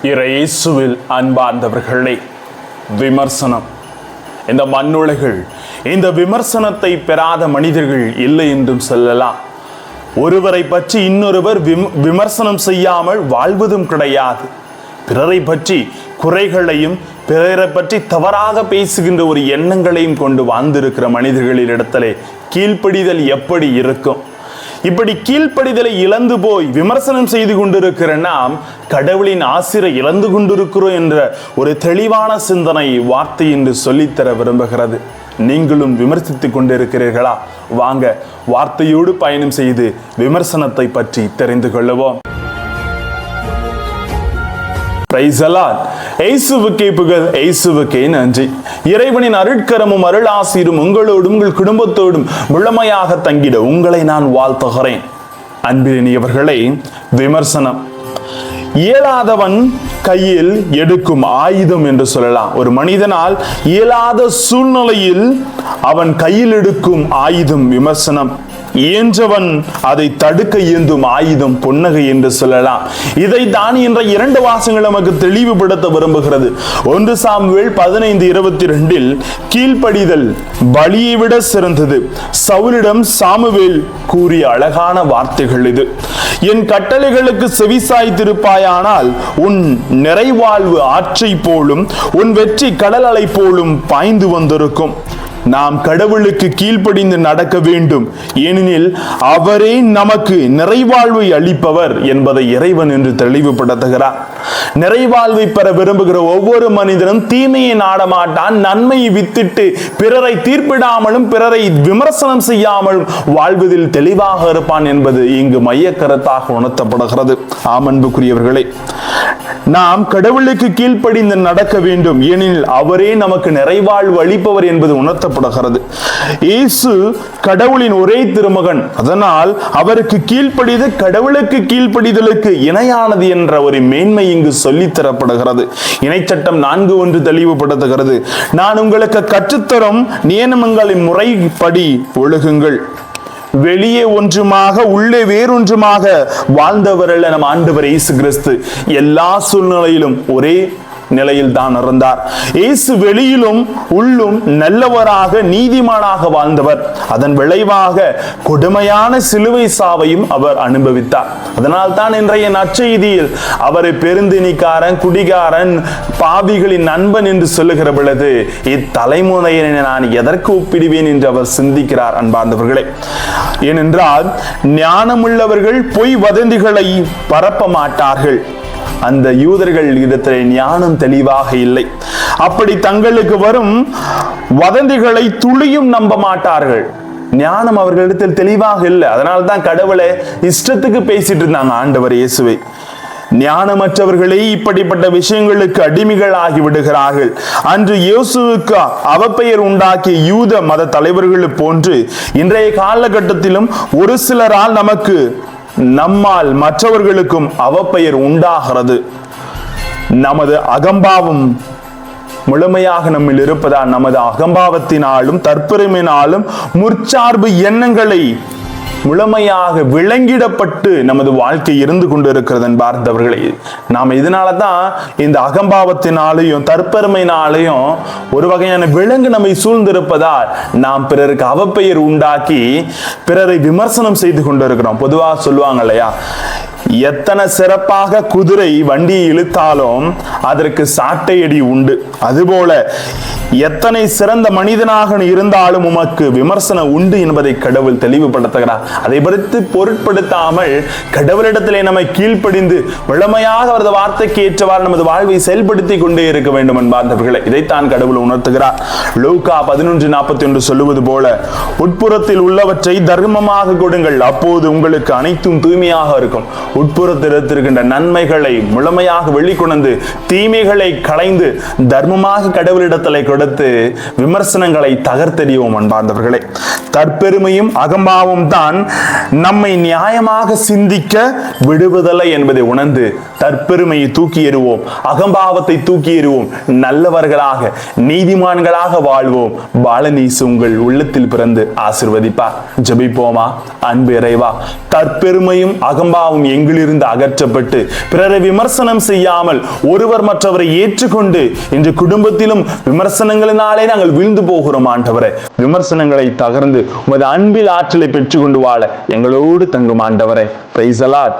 இயேசுவில் அன்பார்ந்தவர்களே, விமர்சனம். இந்த மண்ணுலகில் இந்த விமர்சனத்தை பெறாத மனிதர்கள் இல்லை என்றும் சொல்லலாம். ஒருவரை பற்றி இன்னொருவர் விமர்சனம் செய்யாமல் வாழ்வதும் கிடையாது. பிறரை பற்றி குறைகளையும் பிறரை பற்றி தவறாக பேசுகின்ற ஒரு எண்ணங்களையும் கொண்டு வாழ்ந்திருக்கிற மனிதர்களிடத்திலே கீழ்ப்படிதல் எப்படி இருக்கும்? இப்படி கீழ்ப்படிதலை இழந்து போய் விமர்சனம் செய்து கொண்டிருக்கிற நாம் கடவுளின் ஆசிரை இழந்து கொண்டிருக்கிறோம் என்ற ஒரு தெளிவான சிந்தனை வார்த்தை என்று சொல்லித்தர விரும்புகிறது. நீங்களும் விமர்சித்துக் கொண்டிருக்கிறீர்களா? வாங்க வார்த்தையோடு பயணம் செய்து விமர்சனத்தை பற்றி தெரிந்து கொள்ளுவோம். இயேசுவுக்கே புகழ், இயேசுவுக்கே நன்றி. இறைவனின் அருட்கரமும் அருளாசீரும் உங்களோடும் உங்கள் குடும்பத்தோடும் முழுமையாக தங்கிட உங்களை நான் வாழ்த்துகிறேன். அன்பினியவர்களே, விமர்சனம் இயலாதவன் கையில் எடுக்கும் ஆயுதம் என்று சொல்லலாம். ஒரு மனிதனால் இயலாத சூழ்நிலையில் அவன் கையில் எடுக்கும் ஆயுதம் விமர்சனம். இயன்றவன் அதை தடுக்க இயந்தும் ஆயுதம் புன்னகை என்று சொல்லலாம். இதை தான் என்ற 2 வாசகங்கள் நமக்கு தெளிவுபடுத்த விரும்புகிறது. 1 சாமுவேல் 15:22 கீழ்ப்படிதல் பலியை விட சிறந்தது. சவுலிடம் சாமுவேல் கூறிய அழகான வார்த்தைகள் இது. என் கட்டளைகளுக்கு செவிசாய்த்திருப்பாயானால் உன் நிறைவாழ்வு ஆற்றை போலும் உன் வெற்றி கடல் அலை போலும் பாய்ந்து வந்திருக்கும். நாம் கடவுளுக்கு கீழ்ப்படிந்து நடக்க வேண்டும், ஏனெனில் அவரே நமக்கு நிறைவாழ்வை அளிப்பவர் என்பதை இறைவன் என்று தெளிவுபடுத்துகிறார். நிறைவாழ்வை பெற விரும்புகிற ஒவ்வொரு மனிதனும் தீமையை நாடமாட்டான். நன்மையை வித்திட்டு பிறரை தீர்ப்பிடாமலும் பிறரை விமர்சனம் செய்யாமலும் வாழ்வதில் தெளிவாக இருப்பான் என்பது இங்கு மைய கருத்தாக உணர்த்தப்படுகிறது. ஆமன்புக்குரியவர்களே, நாம் கடவுளுக்கு கீழ்ப்படிந்து நடக்க வேண்டும், ஏனெனில் அவரே நமக்கு நிறைவாழ்வு அளிப்பவர் என்பது உணர்த்தப்படுகிறது. இயேசு கடவுளின் ஒரே திருமகன். அதனால் அவருக்கு கீழ்ப்படிது கடவுளுக்கு கீழ்ப்படிதலுக்கு இணையானது என்ற ஒரு மேன்மை இங்கு சொல்லித்தரப்படுகிறது. இணைச்சட்டம் 4:1 தெளிவுபடுத்துகிறது. நான் உங்களுக்கு கற்றுத்தரும் நியமங்களின் முறைப்படி ஒழுகுங்கள். வெளியே ஒன்றுமாக உள்ளே வேறொன்றுமாக வாழ்ந்தவர்கள் நம் ஆண்டவர் இயேசு கிறிஸ்து எல்லா சூழ்நிலையிலும் ஒரே நிலையில் தான் இருந்தார். இயேசு வெளியிலும் உள்ளும் நல்லவராக நீதிமானாக வாழ்ந்தவர். அதன் விளைவாக கொடுமையான சிலுவை சாவையும் அவர் அனுபவித்தார். அதனால் தான் இன்றைய நற்செய்தியில் அவரை பெருந்தினிக்காரன், குடிகாரன், பாவிகளின் நண்பன் என்று சொல்லுகிற பொழுது இத்தலைமுறையினை நான் எதற்கு ஒப்பிடுவேன் என்று அவர் சிந்திக்கிறார். அன்பார்ந்தவர்களே, ஏனென்றால் ஞானமுள்ளவர்கள் பொய் வதந்திகளை பரப்ப மாட்டார்கள். அந்த யூதர்கள் இடத்திலே ஞானம் தெளிவாக இல்லை. அப்படி தங்களுக்கு வரும் வதந்திகளை துளியும் நம்ப மாட்டார்கள். ஞானம் அவர்களிடத்தில் தெளிவாக இல்லை. அதனால தான் கடவுளை இஷ்டத்துக்கு பேசிட்டு இருந்தாங்க ஆண்டவர் இயேசுவை. ஞானமற்றவர்களே இப்படிப்பட்ட விஷயங்களுக்கு அடிமைகள் ஆகி விடுகிறார்கள். அன்று இயேசுவுக்கு அவப்பெயர் உண்டாக்கிய யூத மத தலைவர்கள் போன்று இன்றைய காலகட்டத்திலும் ஒரு சிலரால் நம்மால் மற்றவர்களுக்கும் அவப்பெயர் உண்டாகிறது. நமது அகம்பாவம் முழுமையாக நம்மில் இருப்பதால் நமது அகம்பாவத்தினாலும் தற்பெருமையினாலும் முற்சார்பு எண்ணங்களை முழுமையாக விளங்கிடப்பட்டு நமது வாழ்க்கை இருந்து கொண்டிருக்கிறது என்பார்ந்தவர்களே. நாம் இதனாலதான் இந்த அகம்பாவத்தினாலையும் தற்பெருமையினாலையும் ஒரு வகையான விலங்கு நம்மை சூழ்ந்திருப்பதால் நாம் பிறருக்கு அவப்பெயர் உண்டாக்கி பிறரை விமர்சனம் செய்து கொண்டிருக்கிறோம். பொதுவாக சொல்லுவாங்க இல்லையா, எத்தனை சிறப்பாக குதிரை வண்டியை இழுத்தாலும் அதற்கு சாட்டையடி உண்டு. அதுபோல எத்தனை சிறந்த மனிதனாக இருந்தாலும் உமக்கு விமர்சனம் உண்டு என்பதை கடவுள் தெளிவுபடுத்துகிறார். அதை பற்றி பொருட்படுத்தாமல் கடவுளிடத்திலே நம்மை கீழ்ப்படிந்து முழுமையாக அவரது வார்த்தைக்கு ஏற்றவாறு நமது வாழ்வை செயல்படுத்தி கொண்டே இருக்க வேண்டும் என்பார்ந்தவர்களை இதைத்தான் கடவுள் உணர்த்துகிறார். லூக்கா 11:41 சொல்லுவது போல, உட்புறத்தில் உள்ளவற்றை தர்மமாக கொடுங்கள், அப்போது உங்களுக்கு அனைத்தும் தூய்மையாக இருக்கும். உட்புறத்தில் இருக்கின்ற நன்மைகளை முழுமையாக வெளிக்கொணர்ந்து தீமைகளை களைந்து தர்மமாக கடவுளிடத்திலே கொடுத்து விமர்சனங்களை தகர்த்தெறிவோம். அன்பார்ந்தவர்களே, தற்பெருமையும் அகம்பாவும் தான் நம்மை நியாயமாக சிந்திக்க விடுவதில்லை என்பதை உணர்ந்து தற்பெருமையை தூக்கி எறிவோம், அகம்பாவத்தை தூக்கி எறிவோம், நல்லவர்களாக நீதிமான்களாக வாழ்வோம். பாலநீசு உங்கள் உள்ளத்தில் பிறந்து ஆசீர்வதிப்பார். ஜெபிப்போமா. அன்பு இறைவா, தற்பெருமையும் அகம்பாவும் எங்கு எங்களிலிருந்து அகற்றப்பட்டு பிறரை விமர்சனம் செய்யாமல் ஒருவர் மற்றவரை ஏற்றுக்கொண்டு இன்று குடும்பத்திலும் விமர்சனங்களினாலே நாங்கள் வீழ்ந்து போகிறோம் ஆண்டவரே. விமர்சனங்களை தகர்ந்து உமது அன்பில் ஆற்றலை பெற்றுக்கொண்டு வாழ எங்களோடு தங்கும் ஆண்டவரே. Praise the Lord.